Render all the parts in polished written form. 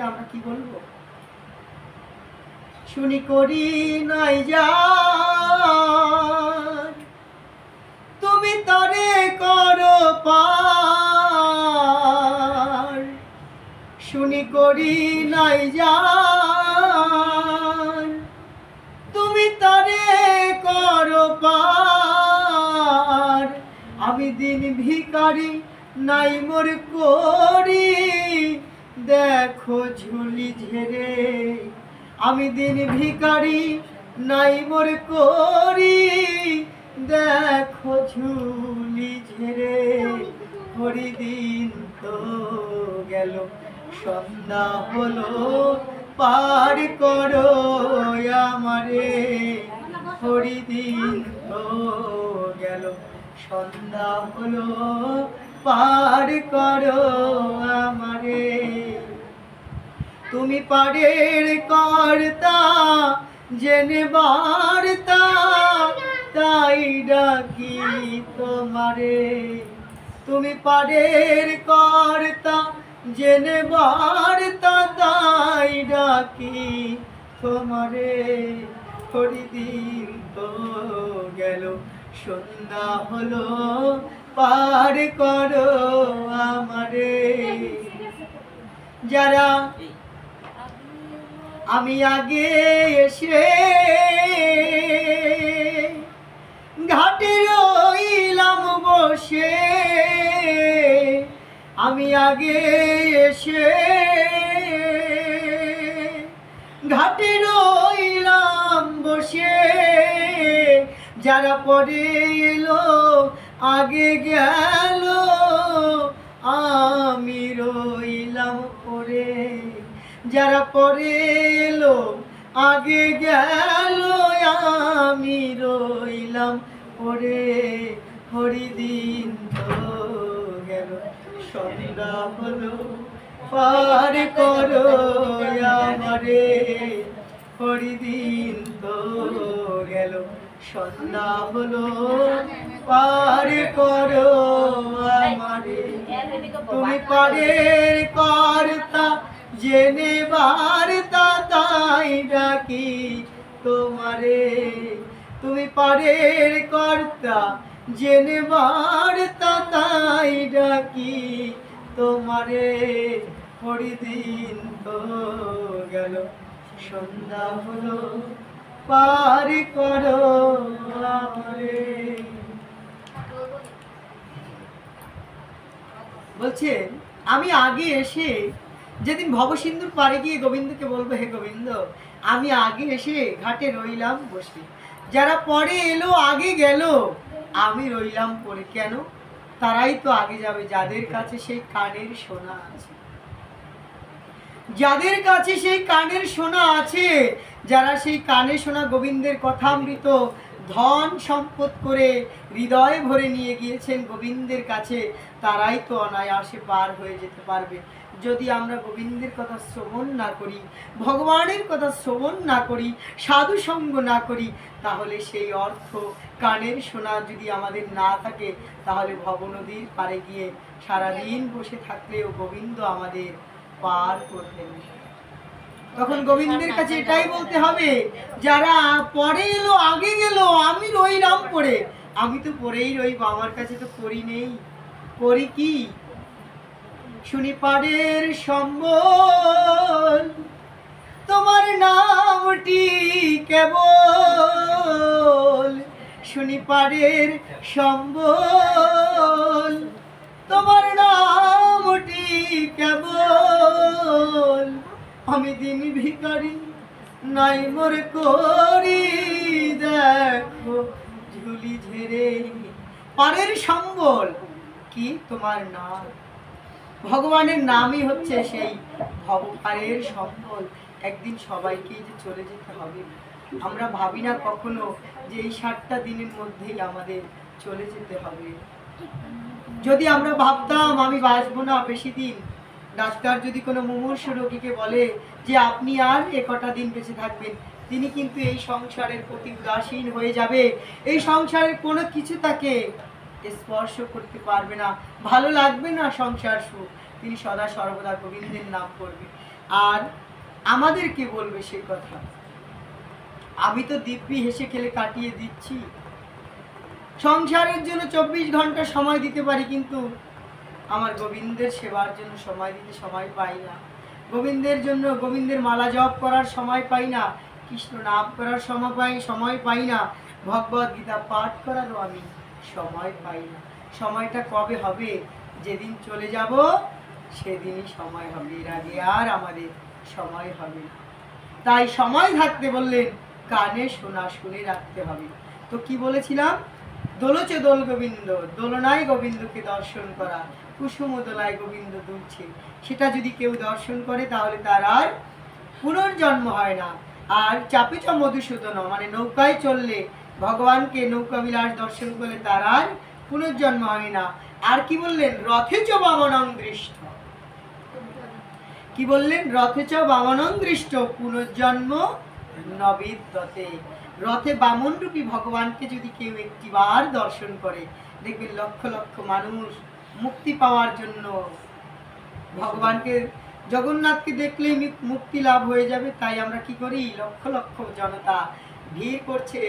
আমরা কি বলবো? শুনি করি নাই যা তুমি তরে করো পার, শুনি করি নাই যা তুমি তরে করো পার। আমি দিন ভিখারি নাই মোর করি দেখো ঝুলি ঝেড়ে, আমি দিন ভিখারি নাই মোর করি দেখো ঝুলি ঝেড়ে। হরিদিন তো গেল সন্ধ্যা হলো পার করো আমারে, হরিদিন তো গেল সন্ধ্যা হলো পার করো আমারে। তুমি পারের কর্তা জেনে বার্তা তাই ডাকি তোমারে, তুমি পারের কর্তা জেনে বার্তা তাই ডাকি তোমারে। হরিদিন তো গেল সন্ধ্যা হলো পার করো আমারে। যারা আমি আগে এসে ঘাটে রইলাম বসে, আমি আগে এসে ঘাটে রইলাম বসে, যারা পরে এলো আগে গেল আমি রইলাম পরে, যারা পরে এলো আগে গেল আমি রইলাম পরে। হরিদিন তো গেল সন্ধ্যা হলো পার করো আমারে, হরিদিন তো গেল সন্ধ্যা হলো পার করো আমারে। তুমি পারের কর্তা জেনে বার্তা তাই ডাকি তোমারে, তুমি পারের কর্তা জেনে বার্তা তাই ডাকি তোমারে। হরিদিন তো গেল সন্ধ্যা হলো পার করো আমারে। বলছেন আমি আগে এসে যেদিন ভবসিন্ধুর পাড়ে গিয়ে গোবিন্দকে বলবো, হে গোবিন্দ আমি আগে এসে ঘাটে রইলাম বসে, যারা পরে এলো আগে গেল আমি রইলাম পরে। কেন? তারাই তো আগে যাবে যাদের কাছে সেই কানের সোনা আছে, যাদের কাছে সেই কানের সোনা আছে, যারা সেই কানে শোনা গোবিন্দের কথামৃত ধন সম্পদ করে হৃদয়ে ভরে নিয়ে গিয়েছেন গোবিন্দের কাছে, তারাই তো অনায়াসে পার হয়ে যেতে পারবে। যদি আমরা গোবিন্দের কথা শ্রবণ না করি, ভগবানের কথা শ্রবণ না করি, সাধু সঙ্গ না করি, তাহলে সেই অর্থ কানের শোনা যদি আমাদের না থাকে, তাহলে ভবনদীর পাড়ে গিয়ে সারাদিন বসে থাকলেও গোবিন্দ আমাদের পার করবেন। তখন গোবিন্দের কাছে এটাই বলতে হবে, যারা পরে এলো আগে গেল আমি রইলাম পরে। আমি তো পরেই রইব, আমার কাছে তো করি নেই। করি কি? শুনি পারের সম্বল তোমার নামটি কেবল, শুনি পারের সম্বল তোমার নামটি কেবল। আমি দিন ভিখারি নাই মোর করি দেখো ঝুলি ঝেড়ে। পারের সম্বল কি? তোমার নাম। ভগবানের নামই হচ্ছে সেই ভবপারের সম্বল। একদিন সবাইকেই যে চলে যেতে হবে। আমরা ভাবি না কখনো যে এই 7টা দিনের মধ্যেই আমাদের চলে যেতে হবে। যদি আমরা ভাবতাম আমি বাঁচবো না বেশি দিন, ডাক্তার যদি কোনো মুমূর্ষু রোগীকে বলে যে আপনি আর কটা দিন বেঁচে থাকবেন, তিনি কিন্তু এই সংসারের প্রতি উদাসীন হয়ে যাবে। এই সংসারের কোনো কিছু তাকে স্পর্শ করতে পারবে না, ভালো লাগবে না সংসার সুখ। তিনি সদা সর্বদা গোবিন্দের নাম করবে। আর আমাদের কে বলবে সে কথা? আমি তো দিব্যি হেসে খেলে কাটিয়ে দিচ্ছি। সংসারের জন্য 24 ঘন্টা সময় দিতে পারি, কিন্তু আমার গোবিন্দের সেবার জন্য সময় দিতে সময় পাই না। গোবিন্দের জন্য গোবিন্দের মালা জপ করার সময় পাই না, কৃষ্ণ নাম করার সময় পাই না, ভগবদ গীতা পাঠ করারও আমি সময় পাই না। সময়টা কবে হবে? যেদিন চলে যাব সেদিনই সময় হবে, এর আগে আর আমাদের সময় হবে না। তাই সময় থাকতে বললেন কানে শোনা, শুনে রাখতে হবে। তো কি বলেছিলাম? দোলচে দোল গোবিন্দ, দোলনায় গোবিন্দকে দর্শন করা, কুসুম দোলায় গোবিন্দ দুলছে, সেটা যদি কেউ দর্শন করে তাহলে তার আর পুনর্জন্ম হয় না। আর চাপে চ মধুসূদন, মানে নৌকায় চললে ভগবানকে নৌকা বিলাস দর্শন করলে তার আর পুনর্জন্ম হয় না। আর কি বললেন? রথে চ বামনং দৃষ্ট, কি বললেন? রথে চ বামনং দৃষ্ট পুনর্জন্ম নবিদ্যতে। রথে বামন রূপী ভগবানকে যদি কেউ একটিবার দর্শন করে, দেখবেন লক্ষ লক্ষ মানুষ মুক্তি পাওয়ার জন্য ভগবানকে, জগন্নাথকে দেখলেই মুক্তি লাভ হয়ে যাবে। তাই আমরা কি করি? লক্ষ লক্ষ জনতা ভিড় করছে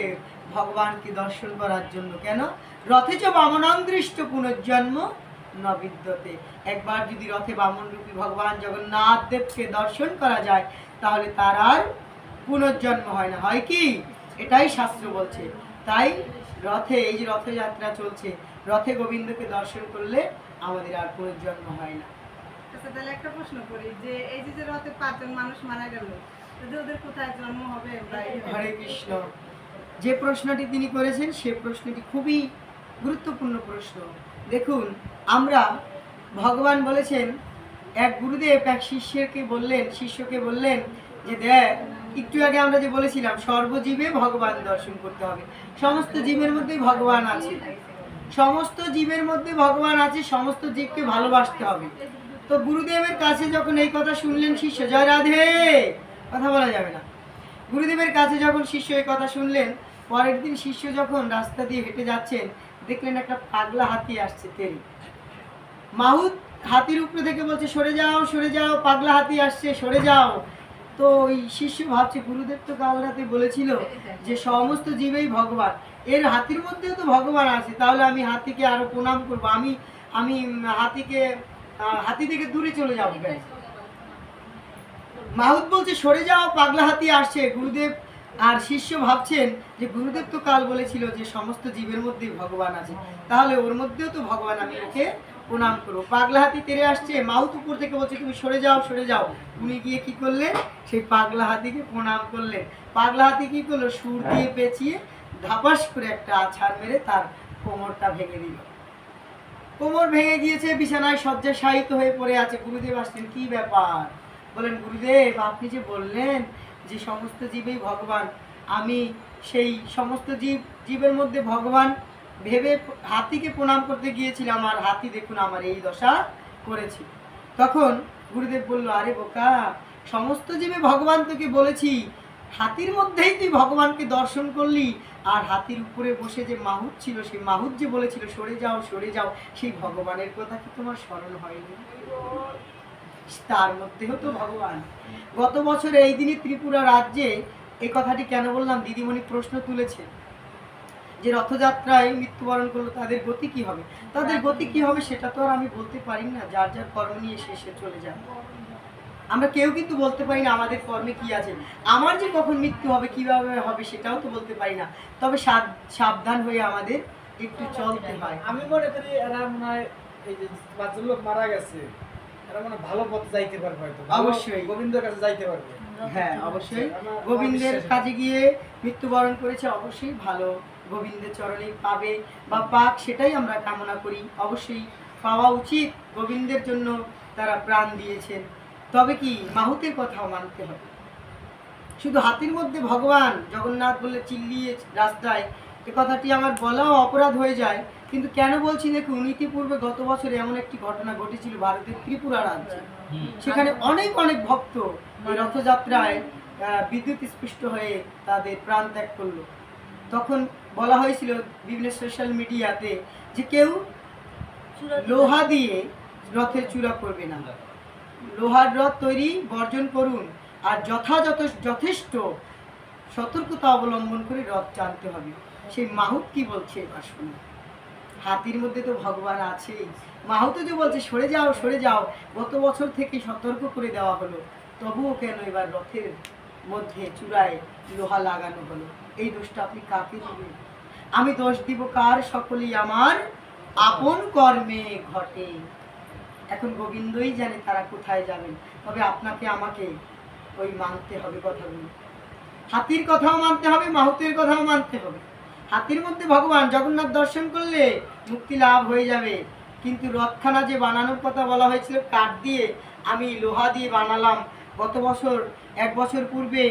ভগবানকে দর্শন করার জন্য। কেন? রথে চ বামনং দৃষ্ট পুনর্জন্ম নবিদ্যতে। একবার যদি রথে বামন রূপী ভগবান জগন্নাথ দেবকে দর্শন করা যায় তাহলে তার আর পুনর্জন্ম হয় না। হয় কি? এটাই শাস্ত্র বলছে। তাই রথে, এই যে রথযাত্রা চলছে, রথে গোবিন্দকে দর্শন করলে আমাদের আর পুনর্জন্ম হয় না। আচ্ছা, তাহলে একটা প্রশ্ন করি, যে এই যে রথে 5 জন মানুষ মারা গেল, ওদের কোথায় জন্ম হবে? হরে কৃষ্ণ। যে প্রশ্নটি তিনি করেছেন সে প্রশ্নটি খুবই গুরুত্বপূর্ণ প্রশ্ন। দেখুন, আমরা, ভগবান বলেছেন, এক গুরুদেব এক শিষ্যকে বললেন যে দেখ, একটু আগে আমরা যে বলেছিলাম সর্বজীবে ভগবান দর্শন করতে হবে। সমস্ত জীবের মধ্যেই ভগবান আছে, সমস্ত জীবের মধ্যে ভগবান আছে, সমস্ত জীবকে ভালোবাসতে হবে। তো গুরুদেবের কাছে যখন এই কথা শুনলেন শিষ্য, জয় রাধে, কথা বলা যাবে না, গুরুদেবের কাছে যখন শিষ্য এই কথা শুনলেন, পরের দিন শিষ্য যখন রাস্তা দিয়ে হেঁটে যাচ্ছেন, দেখলেন একটা পাগলা হাতি আসছে তেরি। মাহুত হাতির উপরে থেকে বলছে সরে যাও, সরে যাও, পাগলা হাতি আসছে, সরে যাও। তো ওই শিষ্য ভাবছে গুরুদেব তো কাল রাতে বলেছিল যে সমস্ত জীবেই ভগবান, এর হাতির মধ্যেও তো ভগবান আছে, তাহলে আমি হাতিকে আরো প্রণাম করবো, আমি হাতি থেকে দূরে চলে যাবো কেন? মাহুত বলছে সরে যাও, পাগলা হাতি আসছে। গুরুদেব আর শিষ্য ভাবছেন যে গুরুদেব তো কাল বলেছিল যে সমস্ত জীবের মধ্যেই ভগবান আছে, তাহলে ওর মধ্যেও তো ভগবান, আমি ওকে প্রণাম করবো। পাগলা হাতি তেরে আসছে, মাহুত উপর থেকে বলছে তুমি সরে যাও, সরে যাও। উনি গিয়ে কি করলেন? সেই পাগলা হাতিকে প্রণাম করলেন। পাগলা হাতি কি করলো? সুর দিয়ে পেঁচিয়ে ধাপাস করে একটা আছাড় মেরে তার কোমরটা ভেঙে দিল। কোমর ভেঙে গিয়েছে, বিছানায় শয্যাশায়িত হয়ে পড়ে আছে। গুরুদেব আসছেন, কি ব্যাপার? বলেন গুরুদেব, আপনি যে বললেন যে সমস্ত জীবেই ভগবান, আমি সেই সমস্ত জীবের মধ্যে ভগবান ভেবে হাতিকে প্রণাম করতে গিয়েছিলাম, আর হাতি দেখুন আমার এই দশা করেছি। তখন গুরুদেব বলল, আরে বোকা, সমস্ত জীবে ভগবান তোকে বলেছি, হাতির মধ্যেই তুই ভগবানকে দর্শন করলি, আর হাতির উপরে বসে যে মাহুত ছিল, সেই মাহুত যে বলেছিল সরে যাও, সরে যাও, সেই ভগবানের কথা কি তোমার স্মরণ হয়নি? তার মধ্যেও তো ভগবান। গত বছর এই দিনে ত্রিপুরা রাজ্যে এই কথাটি কেন বললাম? দিদিমণি প্রশ্ন তুলেছে যে রথযাত্রায় মৃত্যুবরণ করলো তাদের গতি কি হবে। তাদের গতি কি হবে সেটা তো আর আমি বলতে পারি না, যার যার কর্ম নিয়ে শেষে চলে যাবে। আমরা কেউ কিন্তু বলতে পারি না আমাদের কর্মে কি আছে। আমার যে কখন মৃত্যু হবে, কিভাবে হবে, সেটাও তো বলতে পারি না। তবে সাবধান হয়ে আমাদের একটু চলতে হয়। আমি মনে করি এরা মনে হয় এই যে 5 জন লোক মারা গেছে, এরা মনে ভালো পথে যাইতে পারবে, হয়তো অবশ্যই গোবিন্দের কাছে যাইতে পারবে। হ্যাঁ, অবশ্যই গোবিন্দের কাছে গিয়ে মৃত্যুবরণ করেছে, অবশ্যই ভালো গোবিন্দের চরণে পাবে বা পাক, সেটাই আমরা কামনা করি। অবশ্যই পাওয়া উচিত, গোবিন্দের জন্য তারা প্রাণ দিয়েছেন। তবে কি মাহুতের কথাও মানতে হবে। শুধু হাতির মধ্যে ভগবান জগন্নাথ বলে চিল্লিয়ে রাস্তায়, এ কথাটি আমার বলাও অপরাধ হয়ে যায়, কিন্তু কেন বলছি দেখুন, ইতিপূর্বে গত বছর এমন একটি ঘটনা ঘটেছিল ভারতের ত্রিপুরা রাজ্যে। সেখানে অনেক অনেক ভক্ত এই রথযাত্রায় বিদ্যুৎ স্পৃষ্ট হয়ে তাদের প্রাণ ত্যাগ করলো। তখন বলা হয়েছিল বিভিন্ন সোশ্যাল মিডিয়াতে যে কেউ লোহা দিয়ে রথের চূড়া করবে না, লোহার রথ তৈরি বর্জন করুন, আর যথেষ্ট সতর্কতা অবলম্বন করে রথ টানতে হবে। সেই মাহুত কি বলছে এবার শুনুন। হাতির মধ্যে তো ভগবান আছেই, মাহুতও যে বলছে সরে যাও সরে যাও, গত বছর থেকে সতর্ক করে দেওয়া হলো, তবুও কেন এবার রথের মধ্যে চূড়ায় লোহা লাগানো হলো? এই দোষটা আপনি কাকে দিবেন? আমি দোষ দিব কার? সকলেই আমার আপন কর্মে ঘটে। এখন গোবিন্দই জানে তারা কোথায় যাবেন, তবে আপনাকে আমাকে ওই মানতে হবে কথাগুলো। হাতির কথাও মানতে হবে, মাহুতের কথাও মানতে হবে। হাতির মধ্যে ভগবান জগন্নাথ দর্শন করলে মুক্তি লাভ হয়ে যাবে, কিন্তু রথখানা যে বানানোর কথা বলা হয়েছিল কাঠ দিয়ে, আমি লোহা দিয়ে বানালাম। গত বছর 1 বছর পূর্বে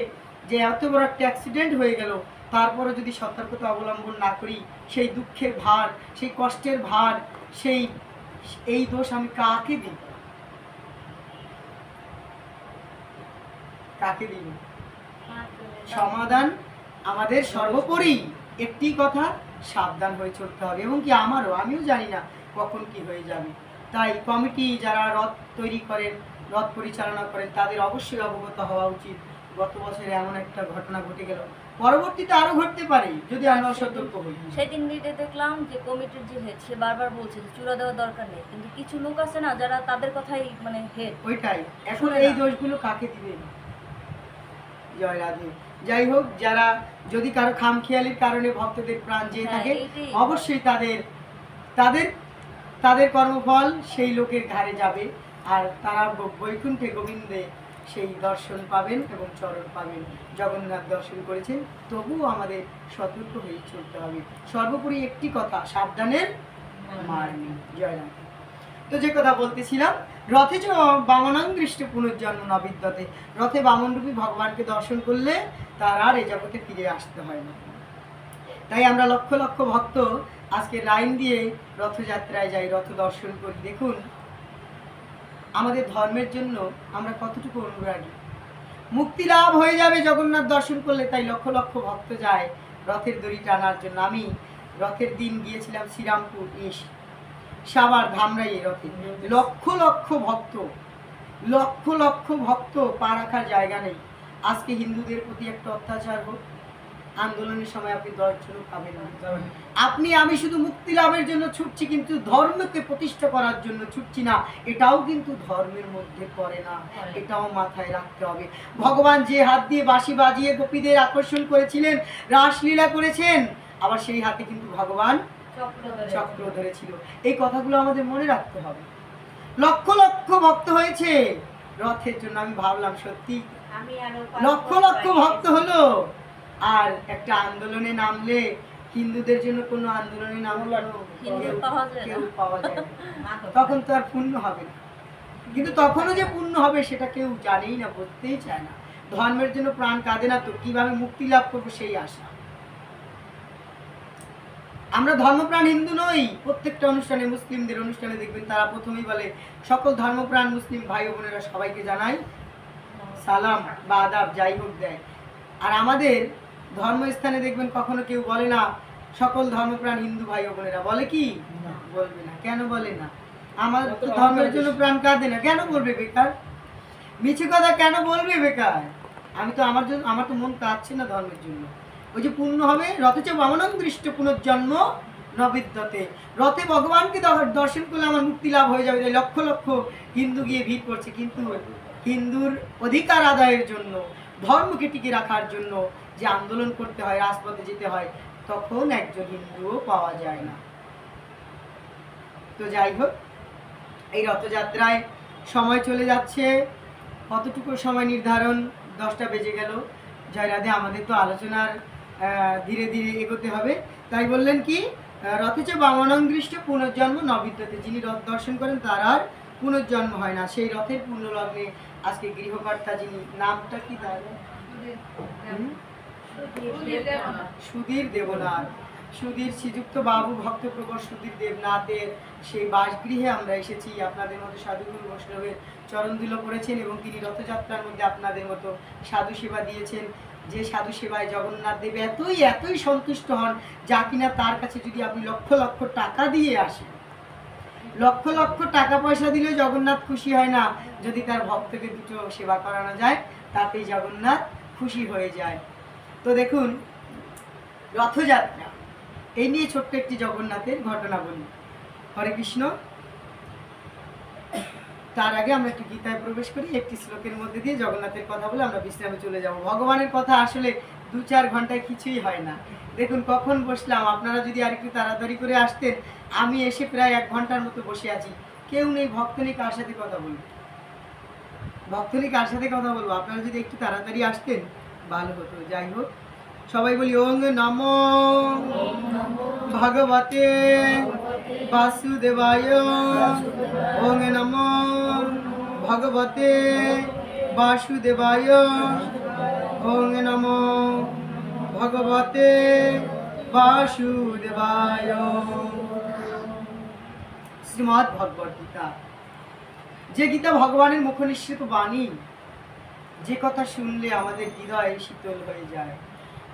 যে এত বড় একটা অ্যাক্সিডেন্ট হয়ে গেল, তারপরে যদি সতর্কতা অবলম্বন না করি, সেই দুঃখের ভার, সেই কষ্টের ভার, এই দোষ আমি কাকে দিই? কাকে দিই? সমাধান আমাদের সর্বোপরি একটি কথা, সাবধান হয়ে চলতে হবে। এবং কি আমিও জানি না কখন কি হয়ে যাবে। তাই কমিটি যারা রথ তৈরি করেন, রথ পরিচালনা করেন, তাদের অবশ্যই অবগত হওয়া উচিত। গত বছরে এমন একটা ঘটনা ঘটে গেল, পরবর্তীতে আরো ঘটতে পারে যদি আমরা সতর্ক হই। সেদিন ভিডিও দেখলাম যে কমিটির যে হেড, সে বারবার বলছে যে চূড়া দেওয়ার দরকার নেই, কিন্তু কিছু লোক আছে না যারা তাদের কথাই মানে হেড। ওইটাই এখন এই দোষগুলো কাকে দিবেন? জয় রাধে। যাই হোক, যারা যদি কারো খামখেয়ালির কারণে ভক্তদের প্রাণ যেয়ে থাকে, অবশ্যই তাদের কর্মফল সেই লোকের ঘাড়ে যাবে, আর তারা বৈকুণ্ঠে গোবিন্দে সেই দর্শন পাবেন এবং চরণ পাবেন। জগন্নাথ দর্শন করেছেন, তবুও আমাদের সতর্ক হয়ে চলতে হবে। সর্বোপরি একটি কথা, সাবধানের মার নেই। জয় রাধে। তো যে কথা বলতেছিলাম, রথে যে বামনাঙ্গৃষ্ট পুনর্জন্ম নবিদ্যতে, রথে বামনরূপী ভগবানকে দর্শন করলে তার আর এ জগতে ফিরে আসতে হয় না। তাই আমরা লক্ষ লক্ষ ভক্ত আজকে লাইন দিয়ে রথযাত্রায় যাই, রথ দর্শন করি। দেখুন আমাদের ধর্মের জন্য আমরা কতটুকু অনুরাগী। মুক্তি লাভ হয়ে যাবে জগন্নাথ দর্শন করলে, তাই লক্ষ লক্ষ ভক্ত যায় রথের দড়ি টানার জন্য। আমি রথের দিন গিয়েছিলাম শ্রীরামপুর, সাবার ধামরাইয়ে রথে লক্ষ লক্ষ ভক্ত পা রাখার জায়গা নেই। আজকে হিন্দুদের প্রতি একটা অত্যাচার হোক, আন্দোলনের সময় আপনি 10 জন পাবেন না। আমি শুধু মুক্তি লাভের জন্য ছুটছি, কিন্তু ধর্মকে প্রতিষ্ঠা করার জন্য ছুটছি না, এটাও কিন্তু ধর্মের মধ্যে পড়ে না, এটাও মাথায় রাখতে হবে। ভগবান যে হাত দিয়ে বাঁশি বাজিয়ে গোপীদের আকর্ষণ করেছিলেন, রাসলীলা করেছেন, আবার সেই হাতে কিন্তু ভগবান চক্র ধরেছিল। এই কথাগুলো আমাদের মনে রাখতে হবে। লক্ষ লক্ষ ভক্ত হয়েছে রথের জন্য। আমি ভাবলাম সত্যি লক্ষ লক্ষ ভক্ত হলো, আর একটা আন্দোলনে নামলে, হিন্দুদের জন্য কোনো আন্দোলনে নামলে কেউ পাওয়া যায় না, তখন তো আর পূর্ণ হবে না। কিন্তু তখনও যে পূর্ণ হবে সেটা কেউ জানেই না, বলতেই চায় না। ধর্মের জন্য প্রাণ কাঁদে না তো কিভাবে মুক্তি লাভ করবো সেই আশা। আমরা ধর্মপ্রাণ হিন্দু নই। প্রত্যেকটা অনুষ্ঠানে, মুসলিমদের অনুষ্ঠানে দেখবেন তারা প্রথমেই বলে সকল ধর্মপ্রাণ মুসলিম ভাই বোনেরা সবাইকে জানাই সালাম বা আদাব, যাই হোক দেয়। আর আমাদের ধর্মস্থানে দেখবেন কখনো কেউ বলে না সকল ধর্মপ্রাণ হিন্দু ভাই বোনেরা, বলে কি? বলবে না। কেন বলে না? আমার তো ধর্মের জন্য প্রাণ কাঁদে না, কেন বলবে বেকার? মিছে কথা কেন বলবে বেকার? আমার তো মন কাঁদছে না ধর্মের জন্য। ওই যে পূর্ণ হবে, রথে যে বামনাঙ্গৃষ্ট পুনর্জন্ম নবিদ্যতে, রথে ভগবানকে দর্শন করলে আমার মুক্তি লাভ হয়ে যাবে। লক্ষ লক্ষ হিন্দু গিয়ে ভিড় করছে, কিন্তু হিন্দুর অধিকার আদায়ের জন্য, ধর্মকে টিকে রাখার জন্য যে আন্দোলন করতে হয়, রাজপথে যেতে হয়, তখন একজন হিন্দুও পাওয়া যায় না। তো যাই হোক, এই রথযাত্রায় সময় চলে যাচ্ছে। কতটুকু সময় নির্ধারণ? 10টা বেজে গেল। জয় রাধে। আমাদের তো আলোচনার ধীরে ধীরে এগোতে হবে। তাই বললেন কি, রথে যে বামনাঙ্গৃষ্ট পুনর্জন্ম নবিদ্যতে, যিনি রথ দর্শন করেন তার আর পুনর্জন্ম হয় না। সেই রথের পুণ্যলগ্নে আজকে গৃহকর্তা যিনি, নামটা কি তার? সুধীর দেবনাথ। সুধীর শ্রীযুক্ত বাবু ভক্তপ্রবর সুধীর দেবনাথের সেই বাসগৃহে আমরা এসেছি। আপনাদের মতো সাধুগুরু বৈষ্ণবের চরণধুলো পড়েছেন এবং তিনি রথযাত্রার মধ্যে আপনাদের মতো সাধু সেবা দিয়েছেন। যে সাধু সেবায় জগন্নাথ দেব এতই সন্তুষ্ট হন, যা কিনা তার কাছে যদি আপনি লক্ষ লক্ষ টাকা দিয়ে আসেন, লক্ষ লক্ষ টাকা পয়সা দিলেও জগন্নাথ খুশি হয় না, যদি তার ভক্তকে দুটো সেবা করানো যায় তাতেই জগন্নাথ খুশি হয়ে যায়। তো দেখুন, রথযাত্রা এই নিয়ে ছোট্ট একটি জগন্নাথের ঘটনা বলি। হরে কৃষ্ণ। তার আগে আমরা একটু গীতায় প্রবেশ করি, একটি শ্লোকের মধ্যে দিয়ে জগন্নাথের কথা বলে আমরা বিশ্রামে চলে যাব। ভগবানের কথা আসলে 2-4 ঘন্টায় কিছুই হয় না। দেখুন কখন বসলাম, আপনারা যদি আর একটু তাড়াতাড়ি করে আসতেন, আমি এসে প্রায় 1 ঘন্টার মতো বসে আছি। কেউ নেই, ভক্ত নেই, কার সাথে কথা বলবো? ভক্ত নেই, কার সাথে কথা বলবো? আপনারা যদি একটু তাড়াতাড়ি আসতেন ভালো হতো। যাই হোক, সবাই বলি ওং নমো ভগবতে বাসুদেবায়, ওং নমো ভগবতে বাসুদেবায়, ওং নমো ভগবতে বাসুদেবায়। শ্রীমদ্ ভগবদ গীতা, যে গীতা ভগবানের মুখ নিঃসৃত বাণী, যে কথা শুনলে আমাদের হৃদয় শীতল হয়ে যায়।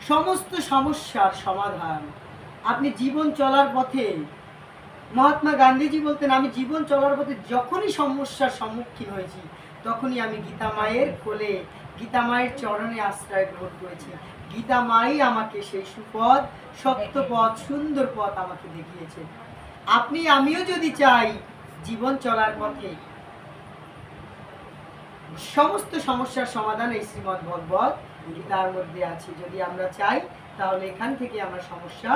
সমস্ত সমস্যার সমাধান। আপনি জীবন চলার পথে, মহাত্মা গান্ধীজি বলতেন, আমি জীবন চলার পথে যখনই সমস্যার সম্মুখীন হয়েছি তখনই আমি গীতা মায়ের কোলে, গীতা মায়ের চরণে আশ্রয় গ্রহণ করেছি। গীতা মাই আমাকে সেই সুপথ, সত্য পথ, সুন্দর পথ আমাকে দেখিয়েছে। আপনি আমিও যদি চাই জীবন চলার পথে সমস্ত সমস্যার সমাধান এই শ্রীমদ্ ভগবত গীতার মধ্যে আছে। যদি আমরা চাই তাহলে এখান থেকে আমরা সমস্যা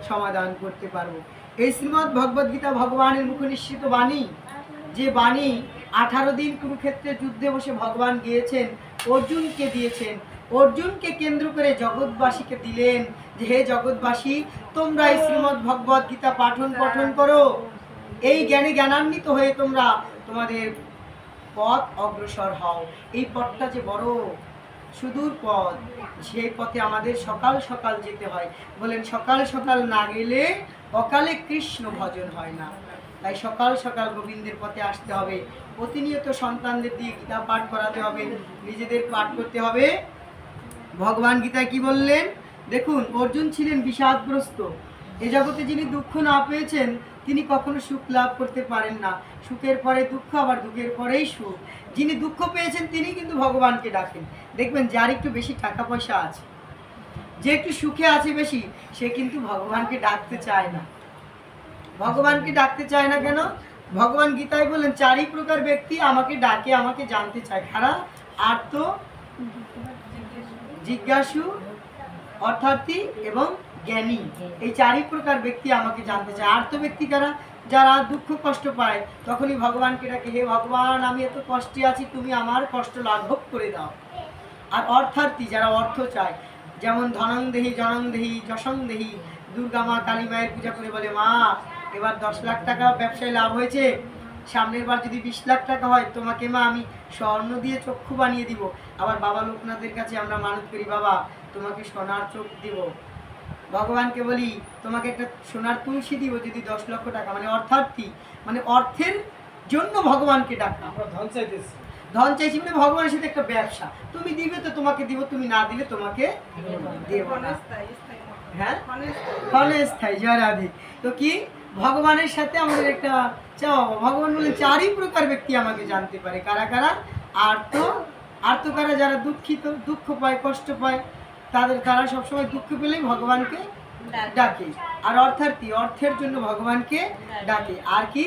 সমাধান করতে পারবো। এই শ্রীমদ্ ভগবত গীতা ভগবানের মুখ নিঃসৃত বাণী, যে বাণী 18 দিন কুরুক্ষেত্রে যুদ্ধে বসে ভগবান গিয়েছেন, অর্জুনকে দিয়েছেন। অর্জুনকে কেন্দ্র করে জগৎবাসীকে দিলেন যে হে জগৎবাসী, তোমরা এই শ্রীমদ্ ভগবত গীতা পঠন করো। এই জ্ঞানে জ্ঞানান্বিত হয়ে তোমরা তোমাদের পথ অগ্রসর হও। এই পথটা যে বড় সুদূর পথ, সেই পথে আমাদের সকাল সকাল যেতে হয়। বলেন সকাল সকাল না গেলে অকালে কৃষ্ণ ভজন হয় না। তাই সকাল সকাল গোবিন্দের পথে আসতে হবে। প্রতিনিয়ত সন্তানদের দিয়ে গীতা পাঠ করাতে হবে, নিজেদের পাঠ করতে হবে। ভগবান গীতায় কি বললেন দেখুন, অর্জুন ছিলেন বিষাদগ্রস্ত। এ জগতে যিনি দুঃখ না পেয়েছেন তিনি কখনো সুখ লাভ করতে পারেন না। সুখের পরে দুঃখ, আবার দুঃখের পরেই সুখ। যিনি দুঃখ পেয়েছেন তিনি কিন্তু ভগবানকে ডাকেন। দেখবেন যার একটু বেশি টাকা পয়সা আছে, যে একটু সুখে আছে বেশি, সে কিন্তু ভগবানকে ডাকতে চায় না। ভগবানকে ডাকতে চায় না কেন? ভগবান গীতায় বলেন 4 প্রকার ব্যক্তি আমাকে ডাকে, আমাকে জানতে চায়। কারা? আর্ত, জিজ্ঞাসু, অর্থার্থী এবং জ্ঞানী। এই 4 প্রকার ব্যক্তি আমাকে জানতে চায়। আর্ত ব্যক্তি কারা? যারা দুঃখ কষ্ট পায় তখনই ভগবানকে ডাকে, হে ভগবান আমি এত কষ্টে আছি, তুমি আমার কষ্ট লাঘব করে দাও। আর অর্থার্থী যারা অর্থ চায়, যেমন ধনং দেহি, জনং দেহি, যশং দেহি। দুর্গা মা, কালী মায়ের পূজা করে বলে, মা এবার 10 লাখ টাকা ব্যবসায় লাভ হয়েছে, সামনের বার যদি 20 লাখ টাকা হয় তোমাকে মা আমি স্বর্ণ দিয়ে চক্ষু বানিয়ে দিব। আবার বাবা লোকনাথের কাছে আমরা মানত করি, বাবা তোমাকে সোনার চোখ দিব। ভগবানকে বলি তোমাকে একটা সোনার তুলসী দিব যদি 10 লক্ষ টাকা। মানে অর্থার্থী, মানে অর্থের জন্য ভগবানকে ডাকা। আমরা ধন চাইতেছি, ধন চাইছি মানে ভগবানের সাথে একটা ব্যবসা। তুমি দিবে তো তোমাকে দিব, তুমি না দিলে তোমাকে দেব না। হ্যাঁ, ক্ষণস্থায়ী, জয় রাধে। তো কি ভগবানের সাথে আমাদের একটা চাওয়া। ভগবান বলেন 4 প্রকার ব্যক্তি আমাকে জানতে পারে। কারা কারা? আর্ত, আর্ত কারা? যারা দুঃখিত, দুঃখ পায়, কষ্ট পায়, তারা সবসময় দুঃখ পেলেই ভগবানকে ডাকে। আর অর্থার্থী, অর্থের জন্য ভগবানকে ডাকে। আর কি?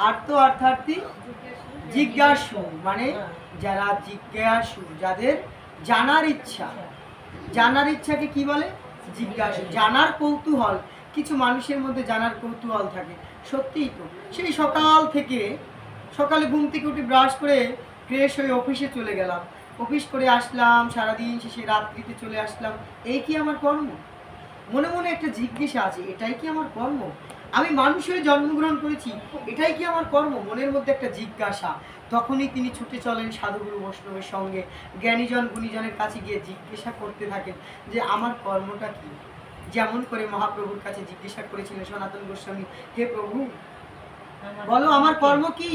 আর্ত, অর্থার্থী, জিজ্ঞাসু মানে যারা জিজ্ঞাসু, যাদের জানার ইচ্ছা। জানার ইচ্ছাকে কি বলে? জিজ্ঞাসু। জানার কৌতূহল। কিছু মানুষের মধ্যে জানার কৌতূহল থাকে, সত্যিই তো। সেই সকাল থেকে, সকালে ঘুম থেকে উঠে ব্রাশ করে ফ্রেশ হয়ে অফিসে চলে গেলাম, অফিস করে আসলাম, সারাদিন শেষে রাত্রিতে চলে আসলাম। এই কি আমার কর্ম? মনে মনে একটা জিজ্ঞাসা আছে, এটাই কি আমার কর্ম? আমি মানুষ হয়ে জন্মগ্রহণ করেছি, এটাই কি আমার কর্ম? মনের মধ্যে একটা জিজ্ঞাসা। তখনই তিনি ছুটে চলেন সাধুগুরু বৈষ্ণবের সঙ্গে, জ্ঞানীজন গুণীজনের কাছে গিয়ে জিজ্ঞাসা করতে থাকেন যে আমার কর্মটা কি। যেমন করে মহাপ্রভুর কাছে জিজ্ঞাসা করেছিলেন সনাতন গোস্বামী, হে প্রভু বলো আমার কর্ম কি?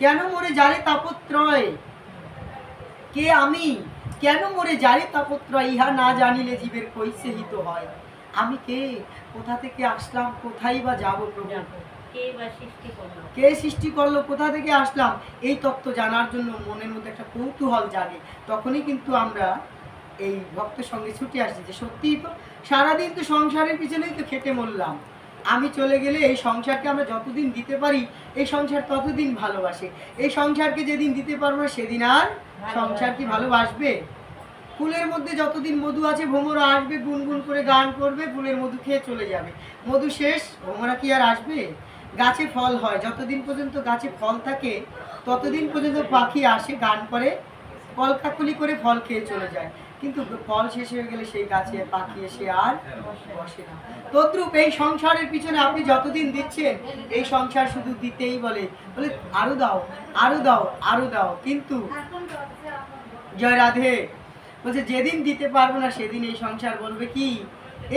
কেন মরে যারে তাপত্রয়? কে আমি? কেন মরে যারে তাপত্রয়? ইহা না জানিলে জীবের কৈসে হিত হয়। আমি কে? কোথা থেকে আসলাম? কোথায় বা যাব প্রভু? কে সৃষ্টি করলো, কোথা থেকে আসলাম, এই তত্ত্ব জানার জন্য মনের মধ্যে একটা কৌতূহল জাগে। তখনই কিন্তু আমরা এই ভক্তের সঙ্গে ছুটে আসছি যে সত্যিই তো সারাদিন তো সংসারের পিছনেই তো খেটে মরলাম, আমি চলে গেলে এই সংসারকে আমরা যতদিন দিতে পারি এই সংসার ততদিন ভালোবাসে, এই সংসারকে যেদিন দিতে পারবো না সেদিন আর সংসার কি ভালোবাসবে? ফুলের মধ্যে যতদিন মধু আছে ভ্রমরা আসবে, গুনগুন করে গান করবে, ফুলের মধু খেয়ে চলে যাবে, মধু শেষ, ভ্রমরা কি আর আসবে? গাছে ফল হয়, যতদিন পর্যন্ত গাছে ফল থাকে ততদিন পর্যন্ত পাখি আসে, গান করে, কলকাকলি করে ফল খেয়ে চলে যায়, কিন্তু ফল শেষ হয়ে গেলে সেই গাছে পাখি এসে আর বসে না। তদ্রূপ এই সংসারের পিছনে আপনি যতদিন দিচ্ছেন এই সংসার শুধু দিতেই বলে বলে আরো দাও, আরো দাও, আরো দাও, কিন্তু জয় রাধে বলছে যেদিন দিতে পারবো না সেদিন এই সংসার বলবে কি,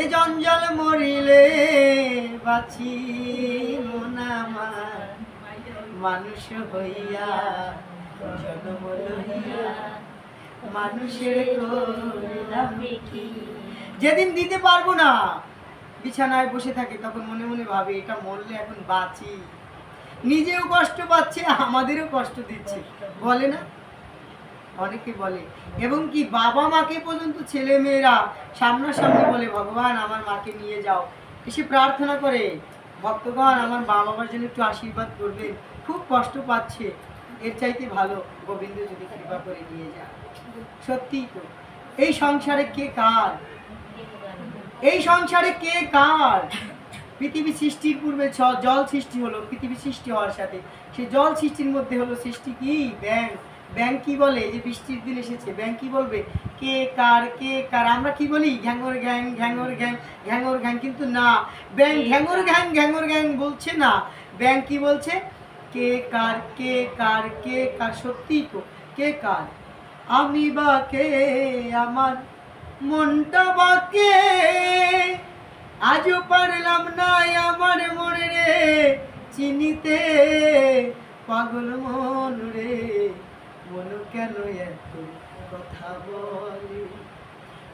এ জঞ্জাল মরিলে বাঁচি মন আমার, মানুষ হইয়া জন্ম লইয়া মানুষের করিলাম কি। যেদিন দিতে পারবো না বিছানায় বসে থাকে তখন মনে মনে ভাবে এটা মরলে এখন বাঁচি, নিজেও কষ্ট পাচ্ছে আমাদেরও কষ্ট দিচ্ছে, বলে না অনেকে বলে। এবং কি বাবা মাকে পর্যন্ত ছেলে মেয়েরা সামনাসামনি বলে ভগবান আমার মাকে নিয়ে যাও, এসে প্রার্থনা করে ভক্তগণ আমার বাবা মার জন্য একটু আশীর্বাদ করবেন, খুব কষ্ট পাচ্ছে, এর চাইতে ভালো গোবিন্দ যদি কৃপা করে নিয়ে যায়। সত্যি তো এই সংসারে কে কার, এই সংসারে কে কার? পৃথিবী সৃষ্টির পূর্বে জল সৃষ্টি হলো, পৃথিবী সৃষ্টি হওয়ার সাথে সেই জল সৃষ্টির মধ্যে হলো সৃষ্টি কি ব্যাং, ব্যাং কি বলে, এই যে বৃষ্টির দিন এসেছে ব্যাং কি বলবে কে কার, কে কার, আমরা কি বলি ঘ্যাঙর গ্যাং, ঘ্যাঙর গ্যাং, ঘ্যাঙর গ্যাং, কিন্তু না, ব্যাং ঘ্যাঙর গ্যাং, ঘ্যাঙর গ্যাং বলছে না, ব্যাং কি বলছে কে কার, কে কার, কে কার। সত্যিই তো কে কার, আমি বা কে, আমার মনটা বা কে, আজও পারলাম না আমার মনে রে চিনিতে, পাগল মন রে মন কেন এত কথা বলে,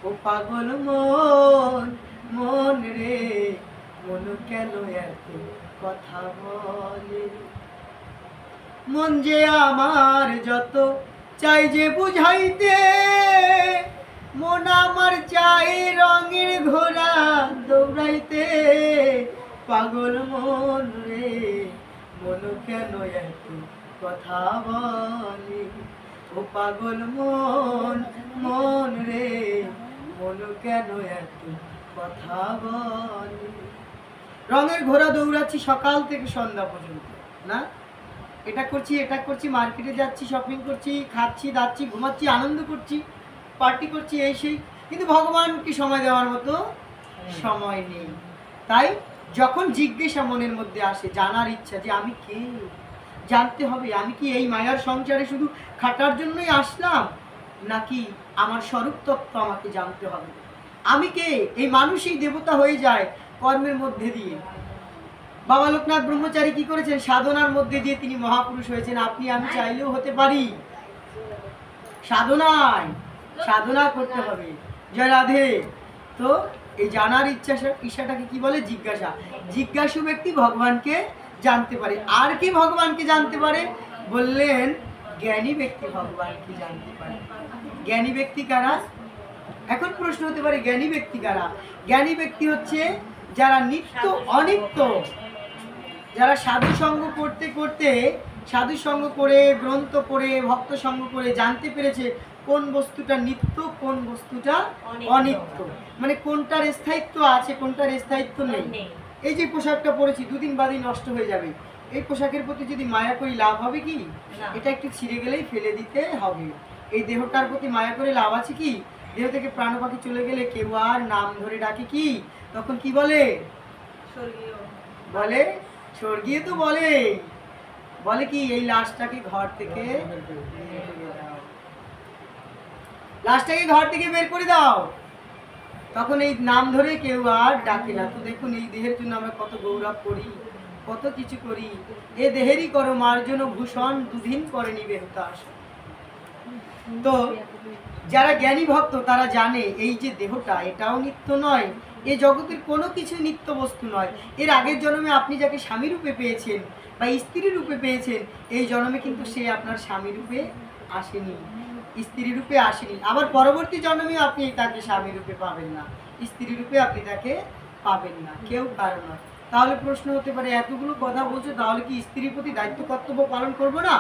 ও পাগল মন, মন রে মন কেন এত কথা বলে। মন যে আমার যত চাই যে বুঝাইতে, মন আমার চাই রঙের ঘোড়া দৌড়াইতে, পাগল মন রে মন কেন এত কথা বলে, ও পাগল মন, মন রে মন কেন এত কথা বলে। রঙের ঘোড়া দৌড়াচ্ছি সকাল থেকে সন্ধ্যা পর্যন্ত, না এটা করছি, এটা করছি, মার্কেটে যাচ্ছি, শপিং করছি, খাচ্ছি দাচ্ছি, ঘুমাচ্ছি, আনন্দ করছি, পার্টি করছি, এই সেই, কিন্তু ভগবানকে সময় দেওয়ার মতো সময় নেই। তাই যখন জিজ্ঞাসা মনের মধ্যে আসে, জানার ইচ্ছা যে আমি কে, জানতে হবে আমি কি এই মায়ার সংসারে শুধু খাটার জন্যই আসলাম, নাকি আমার স্বরূপ তত্ত্ব আমাকে জানতে হবে, আমি কে। এই মানুষই দেবতা হয়ে যায় কর্মের মধ্যে দিয়ে। বাবা লোকনাথ ব্রহ্মচারী কি করেছেন, সাধনার মধ্যে দিয়ে তিনি মহাপুরুষ হয়েছেন। আপনি আমি চাইলেও হতে পারি, সাধনায় সাধনা করতে হবে। জয় রাধে। তো এই জানার ইচ্ছাটাকে কি বলে, জিজ্ঞাসা। জিজ্ঞাসু ব্যক্তি ভগবানকে জানতে পারে। আর কি ভগবানকে জানতে পারে বললেন, জ্ঞানী ব্যক্তি ভগবানকে জানতে পারে। জ্ঞানী ব্যক্তি কারা? এখন প্রশ্ন হতে পারে জ্ঞানী ব্যক্তি কারা? জ্ঞানী ব্যক্তি হচ্ছে যারা নিত্য অনিত্য, যারা সাধু সঙ্গ করতে করতে, সাধু সঙ্গ করে, গ্রন্থ পড়ে, ভক্ত সঙ্গ করে জানতে পেরেছে কোন বস্তুটা নিত্য, কোন বস্তুটা অনিত্য, মানে কোনটার স্থায়িত্ব আছে, কোনটার স্থায়িত্ব নেই। এই যে পোশাকটা পরেছি দুদিন বাদই নষ্ট হয়ে যাবে, এই পোশাকের প্রতি যদি মায়া করি লাভ হবে কি? এটা একটু ছিঁড়ে গেলেই ফেলে দিতে হবে। এই দেহটার প্রতি মায়া করে লাভ আছে কি? দেহ থেকে প্রাণ পাখি চলে গেলে কেউ আর নাম ধরে ডাকে কি? তখন কি বলে? স্বর্গীয় বলে স্বর্গীয়, তো বলে বলে কি এই লাশটাকে ঘর থেকে বের করে দাও, লাশটাকে ঘর থেকে বের করে দাও। তখন এই নাম ধরে কেউ আর ডাকে না। তো দেখুন এই দেহের জন্য আমরা কত গৌরব করি, কত কিছু করি। এ দেহেরই করো মার্জন ভূষণ, দুদিন পরে নিবে হুতাশ। তো যারা জ্ঞানী ভক্ত তারা জানে এই যে দেহটা এটাও নিত্য নয়, এই জগতের কোনো কিছু নিত্য বস্তু নয়। এর আগের জন্মে আপনি যাকে স্বামী রূপে পেয়েছেন বা স্ত্রী রূপে পেয়েছেন, এই জন্মে কিন্তু সে আপনার স্বামী রূপে আসেনি, স্ত্রী রূপে আসেনি। আবার পরবর্তী জন্মেও আপনি তাকে স্বামী রূপে পাবেন না, স্ত্রী রূপে আপনি তাকে পাবেন না, কেউ কারণ নয়। তাহলে প্রশ্ন হতে পারে, এতগুলো কথা বলছো, তাহলে কি স্ত্রীর প্রতি দায়িত্ব কর্তব্য পালন করবো না?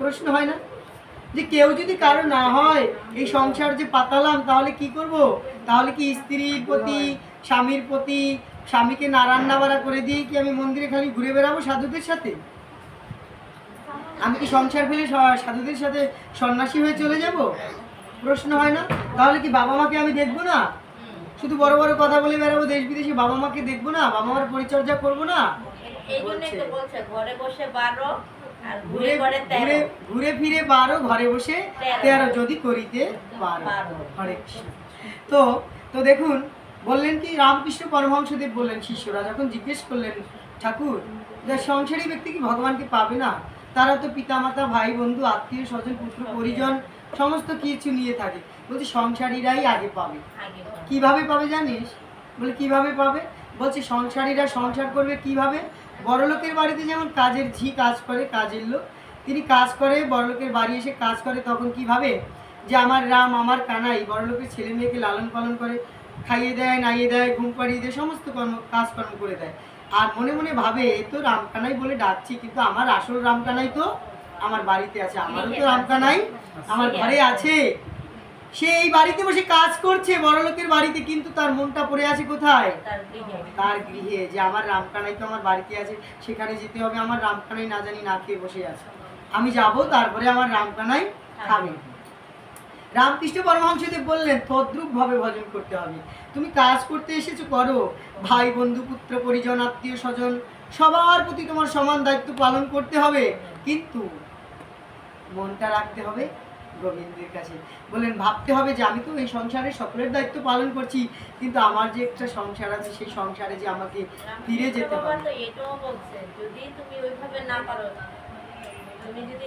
প্রশ্ন হয় না যে কেউ যদি কারো না হয়, এই সংসার যে পাতালাম, তাহলে কি করব? তাহলে কি স্ত্রীর প্রতি, স্বামীর প্রতি, স্বামীকে না রান্না বাড়া করে দিয়ে কি আমি মন্দিরে খালি ঘুরে বেড়াবো সাধুদের সাথে? আমি কি সংসার ফেলে সাধুদের সাথে সন্ন্যাসী হয়ে চলে যাব? প্রশ্ন হয় না? তাহলে কি বাবা মাকে আমি দেখবো না? শুধু বড় বড় কথা বলে বেড়াবো দেশ বিদেশে, বাবা মাকে দেখবো না, বাবা মার পরিচর্যা করবো না? এই জন্যই তো বলছে ঘরে বসে 12 আর ঘুরে ঘুরে ঘরে 13। ঘুরে ফিরে 12, ঘরে বসে 13 যদি করিতে পারো। হরে কৃষ্ণ। তো তো দেখুন, বললেন কি, রামকৃষ্ণ পরমহংসদেব বললেন, শিষ্যরা যখন জিজ্ঞেস করলেন, ঠাকুর, যে সংসারী ব্যক্তি কি ভগবানকে পাবে না? তারা তো পিতামাতা, ভাই বন্ধু, আত্মীয় স্বজন, পুত্র পরিজন সমস্ত কিছু নিয়ে থাকে। বলছে সংসারীরাই আগে পাবে। আগে কিভাবে পাবে জানিস? বলে কিভাবে পাবে? বলছে সংসারীরা সংসার করবে কিভাবে? বড়লোকের বাড়িতে যেমন কাজের ঝি কাজ করে, কাজের লোক, তিনি কাজ করে, বড়লোকের বাড়ি এসে কাজ করে, তখন কিভাবে যে আমার রাম, আমার কানাই বড়লোকের ছেলে মেয়েকে লালন পালন করে, খাইয়ে দেয়, নাইয়ে দেয়, ঘুম পাড়িয়ে দেয়, সমস্ত কাজকর্ম করে দেয়। আর মনে মনে ভাবে, এ তো রামকানাই বলে ডাকছি, কিন্তু আমার আসল রামকানাই তো আমার বাড়িতে আছে, আমারও তো রামকানাই আমার ঘরে আছে। সে এই বাড়িতে বসে কাজ করছে বড়লোকের বাড়িতে, কিন্তু তার মনটা পড়ে আছে কোথায়? তার গৃহে। তার গৃহে। যে আমার রামকানাই তো আমার বাড়িতে আছে, সেখানে যেতে হবে। আমার রামকানাই না জানি না খেয়ে বসে আছে, আমি যাব, তারপরে আমার রামকানাই খাবে। রামকৃষ্ণ পরমহংসদেব বললেন, তদ্রূপ ভাবে ভজন করতে হবে। তুমি কাজ করতে এসেছো, করো। ভাই বন্ধু, পুত্র পরিজন, আত্মীয় স্বজন, সবার প্রতি তোমার সমান দায়িত্ব পালন করতে হবে, কিন্তু মনটা রাখতে হবে গোবিন্দের কাছে। বলেন, ভাবতে হবে যে আমি তো এই সংসারে সকলের দায়িত্ব পালন করছি, কিন্তু আমার যে একটা সংসার আছে, সেই সংসারে যে আমাকে ফিরে যেতে বাবা হবে। তো এটাও বলছে, যদি তুমি ওইভাবে না পারো, তুমি যদি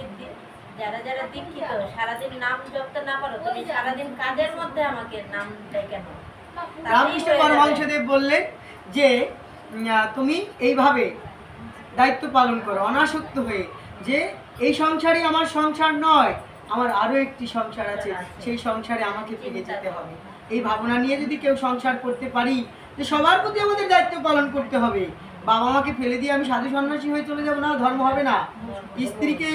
যারা যারা দীক্ষিত সারাদিন নাম জপতে না পারো, তুমি সারাদিন কাজের মধ্যে আমাকে নাম দেয় কেন? রামকৃষ্ণ পরমহংসদেব বললেন যে তুমি এইভাবে দায়িত্ব পালন করো অনাসক্ত হয়ে, যে এই সংসারই আমার সংসার নয়, আমার আরো একটি সংসার আছে, সেই সংসারে আমাকে ফিরে যেতে হবে। এই ভাবনা নিয়ে যদি কেউ সংসার করতে পারি, যে সবার প্রতি আমাদের দায়িত্ব পালন করতে হবে, বাবা মাকে ফেলে দিয়ে আমি সাধু সন্ন্যাসী হয়ে চলে যাবো, না, ধর্ম হবে না। স্ত্রীকে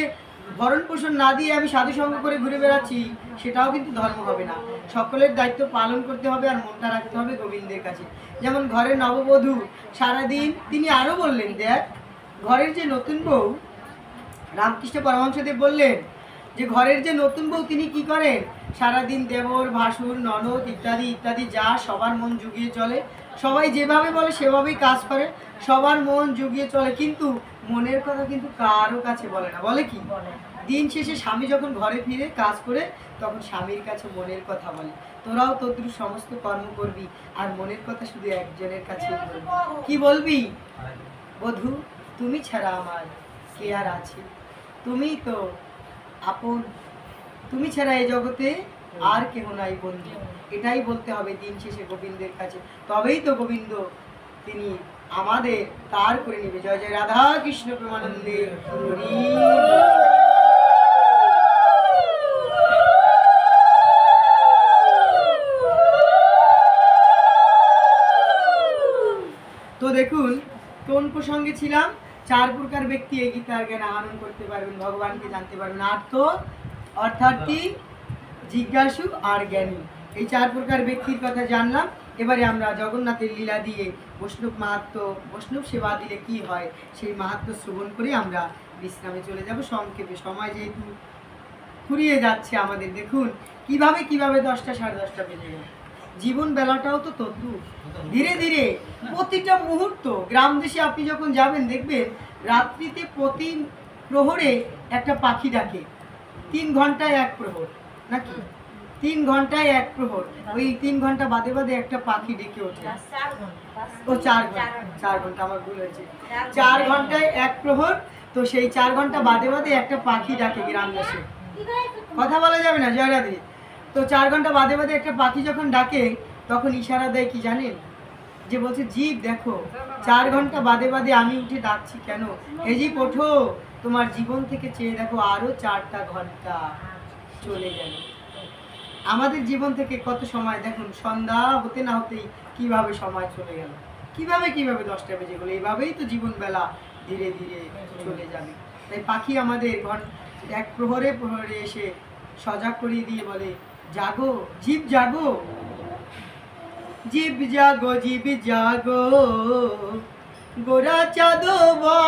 ভরণ পোষণ না দিয়ে আমি সাধু সঙ্গ করে ঘুরে বেড়াচ্ছি, সেটাও কিন্তু ধর্ম হবে না। সকলের দায়িত্ব পালন করতে হবে, আর মনটা রাখতে হবে গোবিন্দের কাছে। যেমন ঘরের নববধূ সারাদিন, তিনি আরো বললেন, দেখ, ঘরের যে নতুন বউ, রামকৃষ্ণ পরমহংসদেব বললেন যে ঘরের যে নতুন বউ, তিনি কি করেন? সারাদিন দেবর, ভাসুর, ননদ ইত্যাদি ইত্যাদি যা, সবার মন জুগিয়ে চলে, সবাই যেভাবে বলে সেভাবেই কাজ করে, সবার মন জুগিয়ে চলে, কিন্তু মনের কথা কিন্তু কারো কাছে বলে না। বলে কি? দিন শেষে স্বামী যখন ঘরে ফিরে কাজ করে, তখন স্বামীর কাছে মনের কথা বলে। তোরাও তদ্রুপ সমস্ত কর্ম করবি, আর মনের কথা শুধু একজনের কাছে বলবি। কি বলবি? বধূ, তুমি ছাড়া আমার কে আর আছে? তুমি তো আপন, তুমি ছাড়া এই জগতে আর কেহ নাই বন্ধু। এটাই বলতে হবে দিন শেষে গোবিন্দের কাছে, তবেই তো গোবিন্দ তিনি আমাদের তার করে নেবে। জয় জয় রাধা কৃষ্ণ প্রেমানন্দে হরি। তো দেখুন, কোন প্রসঙ্গে ছিলাম? 4 প্রকার ব্যক্তি এই গীতার জ্ঞান আহরণ করতে পারবেন, ভগবানকে জানতে পারবেন। আর্ত অর্থাৎ কি? জিজ্ঞাসু আর জ্ঞানী, এই 4 প্রকার ব্যক্তির কথা জানলাম। এবারে আমরা জগন্নাথের লীলা দিয়ে বৈষ্ণব মাহাত্ম্য, বৈষ্ণব সেবা দিলে কি হয়, সেই মাহাত্ম্য শ্রবণ করে আমরা বিশ্রামে চলে যাব। সংক্ষেপে, সময় যেহেতু ফুরিয়ে যাচ্ছে আমাদের, দেখুন কিভাবে কিভাবে 10টা 10:30 বেজে গেল। জীবন বেলাটাও তো তদ্রুপ, ধীরে ধীরে প্রতিটা মুহূর্ত। গ্রাম দেশে আপনি যখন যাবেন, দেখবেন রাত্রিতে প্রতি প্রহরে একটা পাখি ডাকে। 3 ঘন্টায় 1 প্রহর, নাকি 3 ঘন্টায় 1 প্রহর, ওই 3 ঘন্টা বাদে বাদে একটা পাখি ডেকে ওঠে। 4 ঘন্টা। ও 4 ঘন্টা, আমার ভুল হয়েছে। 4 ঘন্টায় 1 প্রহর, তো সেই 4 ঘন্টা বাদে বাদে একটা পাখি ডাকে গ্রাম দেশে। কথা বলা যাবে না, জয় রাধে। তো 4 ঘন্টা বাদে বাদে একটা পাখি যখন ডাকে, তখন ইশারা দেয় কি জানেন, যে বলছে জীব দেখো 4 ঘন্টা বাদে বাদে আমি উঠে ডাকছি কেন, হে জীব ওঠো, তোমার জীবন থেকে চেয়ে দেখো আরো 4টা ঘন্টা চলে গেল। আমাদের জীবন থেকে কত সময় দেখুন, সন্ধ্যা হতে না হতেই কিভাবে সময় চলে গেল, কিভাবে 10টা বেজে গেল। এইভাবেই তো জীবন বেলা ধীরে ধীরে চলে যাবে। তাই পাখি আমাদের এক প্রহরে প্রহরে এসে সজাগ করিয়ে দিয়ে বলে, জাগো জীব জাগো, জীব জাগো, জীব জাগো, গোরা চাঁদ